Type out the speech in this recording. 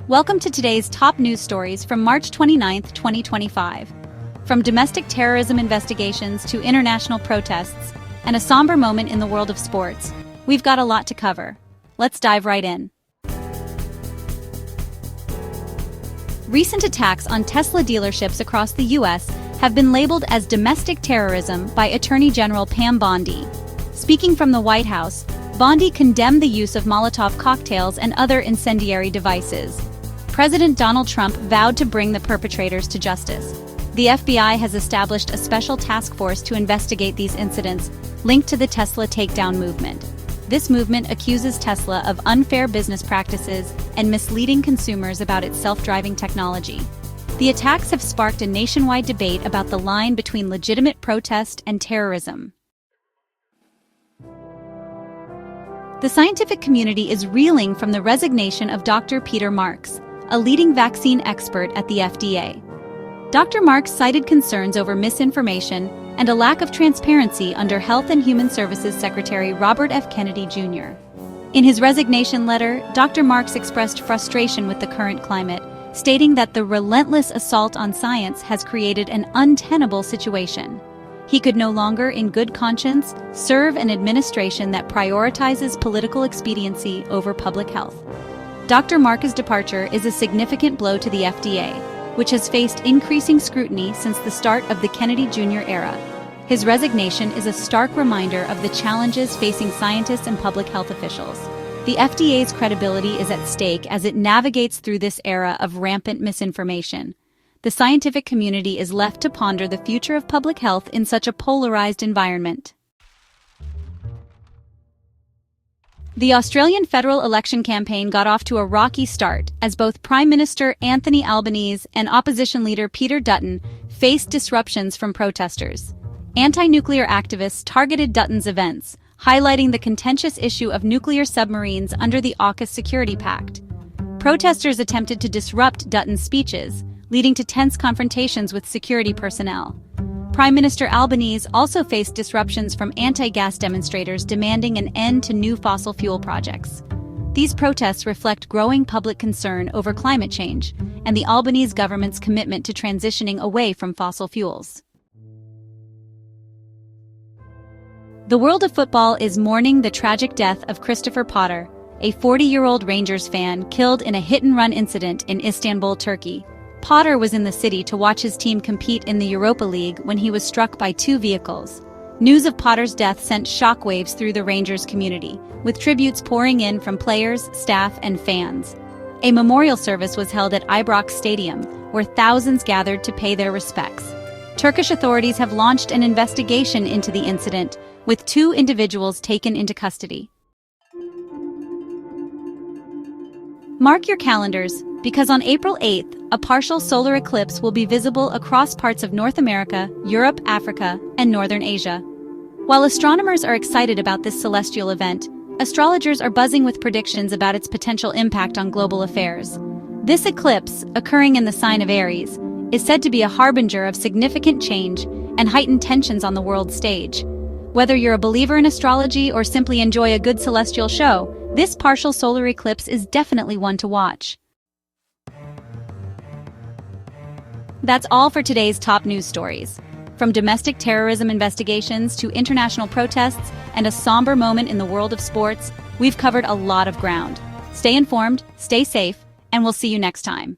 Welcome to today's top news stories from March 29, 2025. From domestic terrorism investigations to international protests and a somber moment in the world of sports, we've got a lot to cover. Let's dive right in. Recent attacks on Tesla dealerships across the U.S. have been labeled as domestic terrorism by Attorney General Pam Bondi. Speaking from the White House, Bondi condemned the use of Molotov cocktails and other incendiary devices. President Donald Trump vowed to bring the perpetrators to justice. The FBI has established a special task force to investigate these incidents linked to the Tesla takedown movement. This movement accuses Tesla of unfair business practices and misleading consumers about its self-driving technology. The attacks have sparked a nationwide debate about the line between legitimate protest and terrorism. The scientific community is reeling from the resignation of Dr. Peter Marks, a leading vaccine expert at the FDA. Dr. Marks cited concerns over misinformation and a lack of transparency under Health and Human Services Secretary Robert F. Kennedy, Jr. In his resignation letter, Dr. Marks expressed frustration with the current climate, stating that the relentless assault on science has created an untenable situation. He could no longer, in good conscience, serve an administration that prioritizes political expediency over public health. Dr. Marks' departure is a significant blow to the FDA, which has faced increasing scrutiny since the start of the Kennedy Jr. era. His resignation is a stark reminder of the challenges facing scientists and public health officials. The FDA's credibility is at stake as it navigates through this era of rampant misinformation. The scientific community is left to ponder the future of public health in such a polarized environment. The Australian federal election campaign got off to a rocky start as both Prime Minister Anthony Albanese and opposition leader Peter Dutton faced disruptions from protesters. Anti-nuclear activists targeted Dutton's events, highlighting the contentious issue of nuclear submarines under the AUKUS Security Pact. Protesters attempted to disrupt Dutton's speeches, leading to tense confrontations with security personnel. Prime Minister Albanese also faced disruptions from anti-gas demonstrators demanding an end to new fossil fuel projects. These protests reflect growing public concern over climate change and the Albanese government's commitment to transitioning away from fossil fuels. The world of football is mourning the tragic death of Christopher Potter, a 40-year-old Rangers fan killed in a hit-and-run incident in Istanbul, Turkey. Potter was in the city to watch his team compete in the Europa League when he was struck by two vehicles. News of Potter's death sent shockwaves through the Rangers community, with tributes pouring in from players, staff, and fans. A memorial service was held at Ibrox Stadium, where thousands gathered to pay their respects. Turkish authorities have launched an investigation into the incident, with two individuals taken into custody. Mark your calendars, because on April 8th, a partial solar eclipse will be visible across parts of North America, Europe, Africa, and Northern Asia. While astronomers are excited about this celestial event, astrologers are buzzing with predictions about its potential impact on global affairs. This eclipse, occurring in the sign of Aries, is said to be a harbinger of significant change and heightened tensions on the world stage. Whether you're a believer in astrology or simply enjoy a good celestial show, this partial solar eclipse is definitely one to watch. That's all for today's top news stories. From domestic terrorism investigations to international protests and a somber moment in the world of sports, we've covered a lot of ground. Stay informed, stay safe, and we'll see you next time.